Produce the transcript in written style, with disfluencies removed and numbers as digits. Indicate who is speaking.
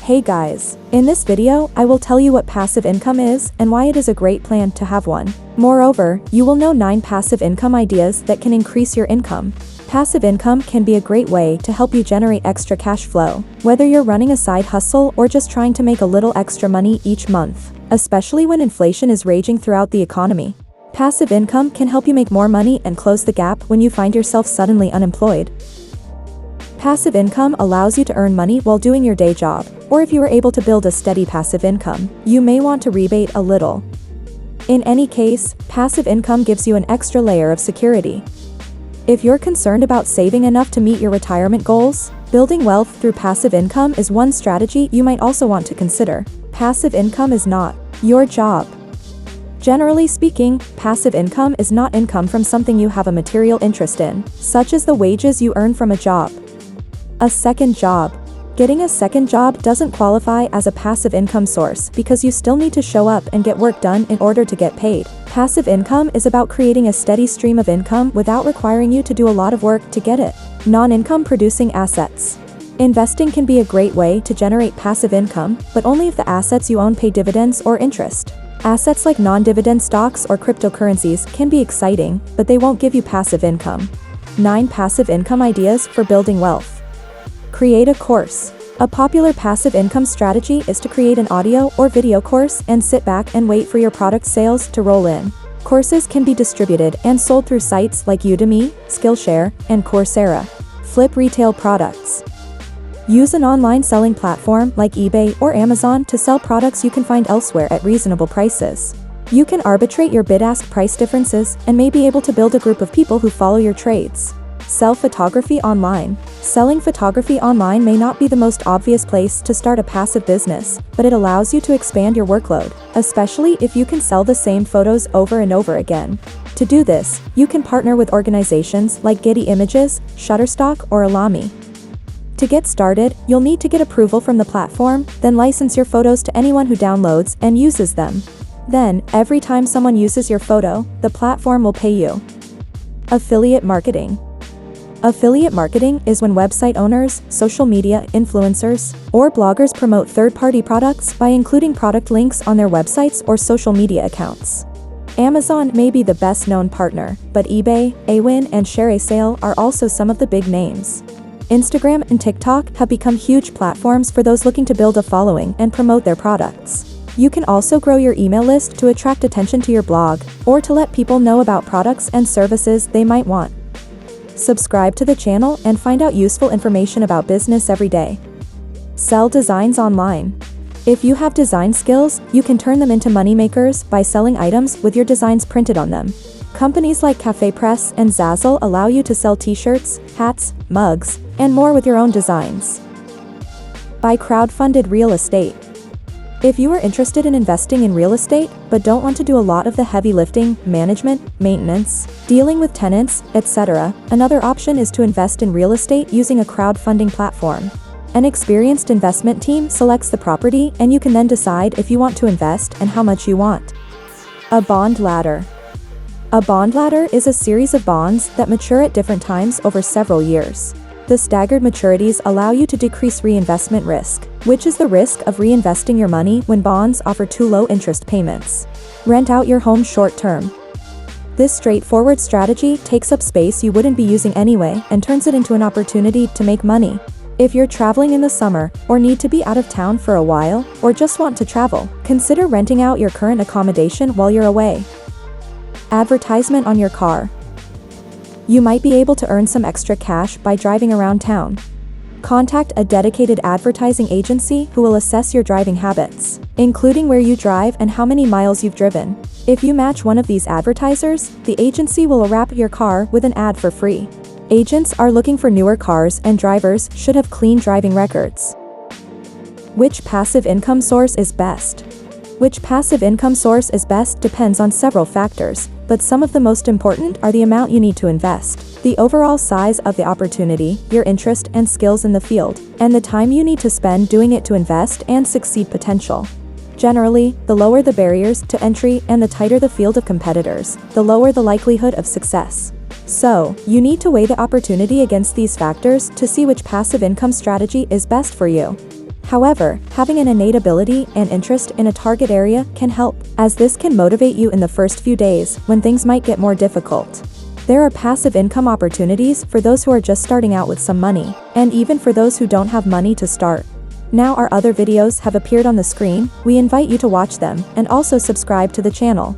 Speaker 1: Hey guys, in this video, I will tell you what passive income is and why it is a great plan to have one. Moreover, you will know 9 passive income ideas that can increase your income. Passive income can be a great way to help you generate extra cash flow, whether you're running a side hustle or just trying to make a little extra money each month, especially when inflation is raging throughout the economy. Passive income can help you make more money and close the gap when you find yourself suddenly unemployed. Passive income allows you to earn money while doing your day job, or if you are able to build a steady passive income, you may want to rebate a little. In any case, passive income gives you an extra layer of security. If you're concerned about saving enough to meet your retirement goals, building wealth through passive income is one strategy you might also want to consider. Passive income is not your job. Generally speaking, passive income is not income from something you have a material interest in, such as the wages you earn from a job. A second job. Getting a second job doesn't qualify as a passive income source because you still need to show up and get work done in order to get paid. Passive income is about creating a steady stream of income without requiring you to do a lot of work to get it. Non-income producing assets. Investing can be a great way to generate passive income, but only if the assets you own pay dividends or interest. Assets like non-dividend stocks or cryptocurrencies can be exciting, but they won't give you passive income. 9 passive income ideas for building wealth. Create a course. A popular passive income strategy is to create an audio or video course and sit back and wait for your product sales to roll in. Courses can be distributed and sold through sites like Udemy, Skillshare, and Coursera. Flip retail products. Use an online selling platform like eBay or Amazon to sell products you can find elsewhere at reasonable prices. You can arbitrate your bid-ask price differences and may be able to build a group of people who follow your trades. Sell photography online. Selling photography online may not be the most obvious place to start a passive business, but it allows you to expand your workload, especially if you can sell the same photos over and over again. To do this, you can partner with organizations like Getty Images, Shutterstock, or Alamy. To get started, you'll need to get approval from the platform, then license your photos to anyone who downloads and uses them. Then, every time someone uses your photo, the platform will pay you. Affiliate marketing. Affiliate marketing is when website owners, social media influencers, or bloggers promote third-party products by including product links on their websites or social media accounts. Amazon may be the best-known partner, but eBay, Awin, and ShareASale are also some of the big names. Instagram and TikTok have become huge platforms for those looking to build a following and promote their products. You can also grow your email list to attract attention to your blog, or to let people know about products and services they might want. Subscribe to the channel and find out useful information about business every day. Sell designs online. If you have design skills, you can turn them into moneymakers by selling items with your designs printed on them. Companies like CafePress and Zazzle allow you to sell t-shirts, hats, mugs, and more with your own designs. Buy crowdfunded real estate. If you are interested in investing in real estate, but don't want to do a lot of the heavy lifting, management, maintenance, dealing with tenants, etc., another option is to invest in real estate using a crowdfunding platform. An experienced investment team selects the property and you can then decide if you want to invest and how much you want. A bond ladder. A bond ladder is a series of bonds that mature at different times over several years. The staggered maturities allow you to decrease reinvestment risk, which is the risk of reinvesting your money when bonds offer too low interest payments. Rent out your home short term. This straightforward strategy takes up space you wouldn't be using anyway and turns it into an opportunity to make money. If you're traveling in the summer, or need to be out of town for a while, or just want to travel, consider renting out your current accommodation while you're away. Advertisement on your car. You might be able to earn some extra cash by driving around town. Contact a dedicated advertising agency who will assess your driving habits, including where you drive and how many miles you've driven. If you match one of these advertisers, the agency will wrap your car with an ad for free. Agents are looking for newer cars and drivers should have clean driving records. Which passive income source is best? Which passive income source is best depends on several factors, but some of the most important are the amount you need to invest, the overall size of the opportunity, your interest and skills in the field, and the time you need to spend doing it to invest and succeed potential. Generally, the lower the barriers to entry and the tighter the field of competitors, the lower the likelihood of success. So, you need to weigh the opportunity against these factors to see which passive income strategy is best for you. However, having an innate ability and interest in a target area can help, as this can motivate you in the first few days when things might get more difficult. There are passive income opportunities for those who are just starting out with some money, and even for those who don't have money to start. Now our other videos have appeared on the screen, we invite you to watch them, and also subscribe to the channel.